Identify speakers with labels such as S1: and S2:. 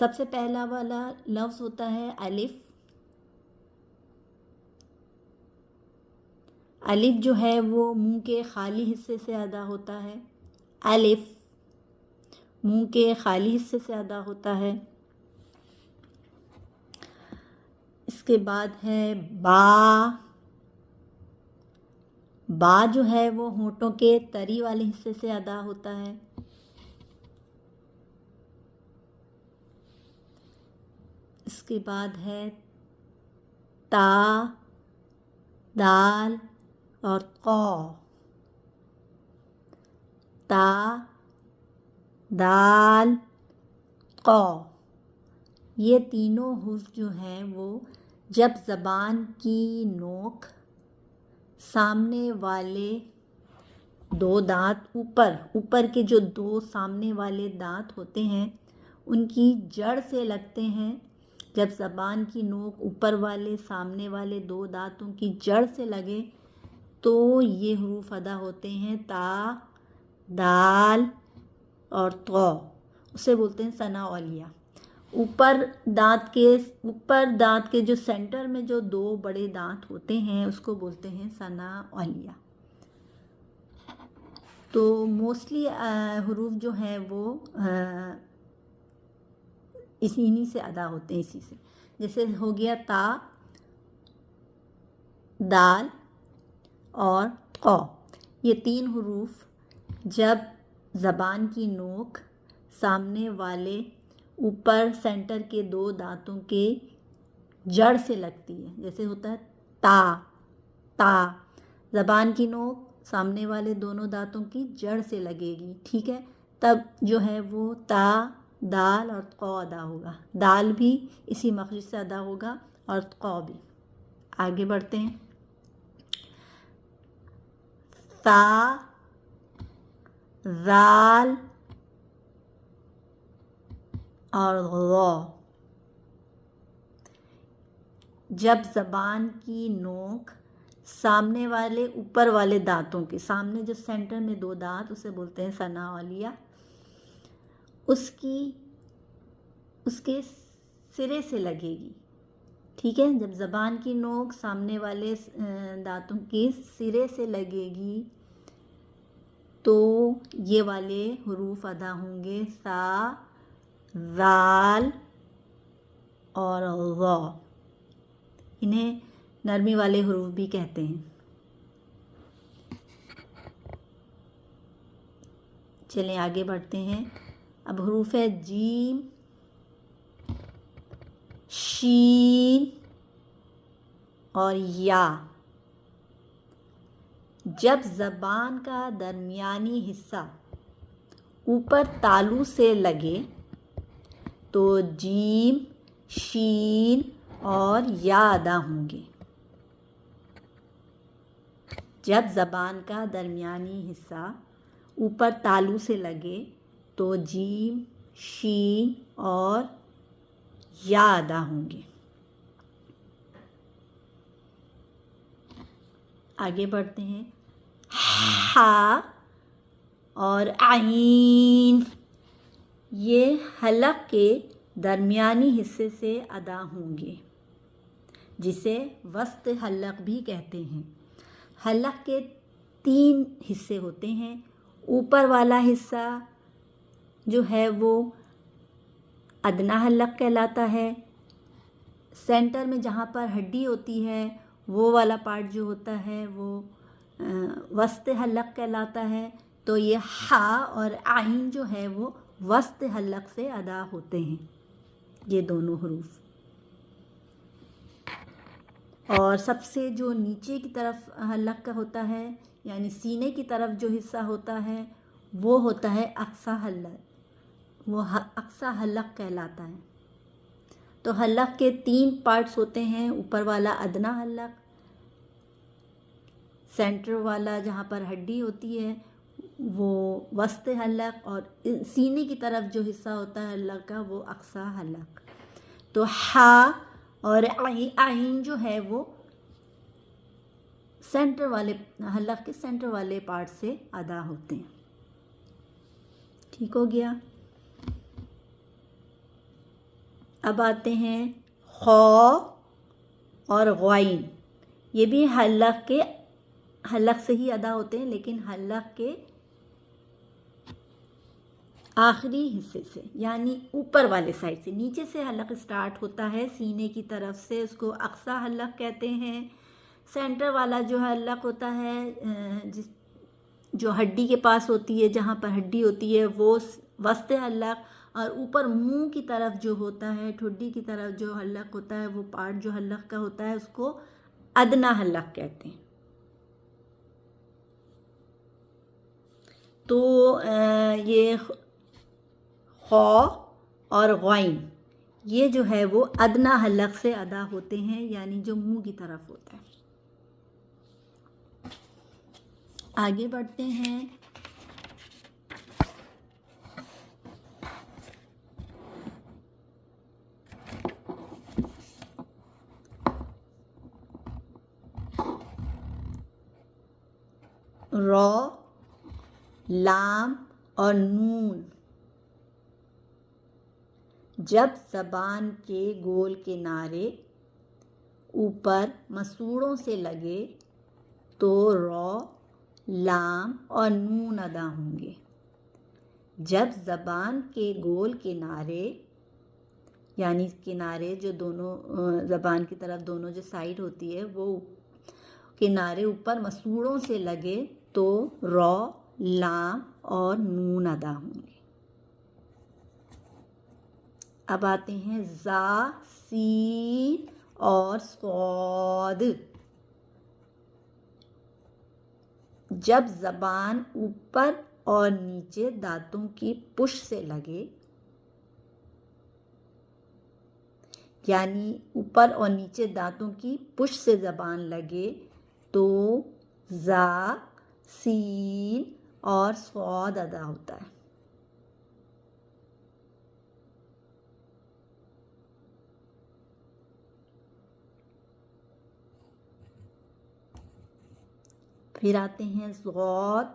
S1: सबसे पहला वाला लफ्ज़ होता है अलिफ। अलिफ जो है वो मुंह के खाली हिस्से से अदा होता है। अलिफ मुंह के खाली हिस्से से अदा होता है। इसके बाद है बा। बा जो है वो होंठों के तरी वाले हिस्से से अदा होता है। इसके बाद है ता, दाल और कौ। ता, दाल, कौ, ये तीनों हुर्फ जो हैं वो जब ज़बान की नोक सामने वाले दो दांत ऊपर के जो दो सामने वाले दांत होते हैं उनकी जड़ से लगते हैं। जब ज़बान की नोक ऊपर वाले सामने वाले दो दांतों की जड़ से लगे तो ये हुरूफ अदा होते हैं ता, दाल और तौ। उसे बोलते हैं सना औलिया। ऊपर दांत के जो सेंटर में जो दो बड़े दांत होते हैं उसको बोलते हैं सना औलिया। तो मोस्टली हुरूफ जो हैं वो इन्हीं से अदा होते हैं, इसी से। जैसे हो गया ता, दाल और कौ। ये तीन हुरूफ जब ज़बान की नोक सामने वाले ऊपर सेंटर के दो दांतों के जड़ से लगती है, जैसे होता है ता, ता, ज़बान की नोक सामने वाले दोनों दांतों की जड़ से लगेगी, ठीक है, तब जो है वो ता, दाल और कौ अदा होगा। दाल भी इसी मखरज से अदा होगा और कौ भी। आगे बढ़ते हैं। ता, जाल और गौ। जब ज़बान की नोक सामने वाले ऊपर वाले दांतों के सामने जो सेंटर में दो दांत उसे बोलते हैं सना औलिया, उसके सिरे से लगेगी, ठीक है। जब ज़बान की नोक सामने वाले दांतों के सिरे से लगेगी तो ये वाले हुरूफ अदा होंगे सा, ज़ाल और गौ। इन्हें नरमी वाले हुरूफ भी कहते हैं। चलें आगे बढ़ते हैं। अब हुरूफ है जीम, शीन और या। जब ज़बान का दरमियानी हिस्सा ऊपर तालू से लगे तो जीम, शीन और या अदा होंगे। जब ज़बान का दरमियानी हिस्सा ऊपर तालू से लगे तो जीम, शीन और या अदा होंगे। आगे बढ़ते हैं। हा और आइन, ये हलक के दरमियानी हिस्से से अदा होंगे, जिसे वस्त हलक भी कहते हैं। हलक के तीन हिस्से होते हैं। ऊपर वाला हिस्सा जो है वो अदना हलक कहलाता है। सेंटर में जहाँ पर हड्डी होती है वो वाला पार्ट जो होता है वो वस्त हलक कहलाता है। तो ये हा और आइन जो है वो वस्त हलक से अदा होते हैं, ये दोनों हुरूफ। और सबसे जो नीचे की तरफ हलक का होता है, यानी सीने की तरफ जो हिस्सा होता है वो होता है अक्सा हलक, वो अक्सा हलक कहलाता है। तो हलक के तीन पार्ट्स होते हैं। ऊपर वाला अदना हलक, सेंटर वाला जहाँ पर हड्डी होती है वो वस्त हलक, और सीने की तरफ जो हिस्सा होता है हलक का वो अक्सा हलक। तो हा और आइन जो है वो सेंटर वाले हलक के सेंटर वाले पार्ट से अदा होते हैं। ठीक हो गया। अब आते हैं खौ और गौइन। ये भी हलक से ही अदा होते हैं, लेकिन हलक के आखिरी हिस्से से, यानी ऊपर वाले साइड से। नीचे से हलक स्टार्ट होता है सीने की तरफ से, उसको अक्सा हलक कहते हैं। सेंटर वाला जो हलक होता है जो हड्डी के पास होती है, जहाँ पर हड्डी होती है, वो वस्ते हलक। और ऊपर मुंह की तरफ जो होता है, ठुड्डी की तरफ जो हलक होता है, वो पार्ट जो हलक का होता है, उसको अदना हलक कहते हैं। तो ये खौ और गौइन ये जो है वो अदना हलक से अदा होते हैं, यानी जो मुंह की तरफ होता है। आगे बढ़ते हैं। रॉ, लाम और नून जब ज़बान के गोल किनारे ऊपर मसूड़ों से लगे तो रॉ, लाम और नून अदा होंगे। जब ज़बान के गोल किनारे, यानी किनारे जो दोनों ज़बान की तरफ दोनों जो साइड होती है, वो किनारे ऊपर मसूड़ों से लगे तो रॉ, लाम और नून अदा होंगे। अब आते हैं जा, सीन और सौद। जब ज़बान ऊपर और नीचे दांतों की पुश से लगे, यानी ऊपर और नीचे दांतों की पुश से ज़बान लगे तो जा, सीन और सौद अदा होता है। फिर आते हैं ज़ौद,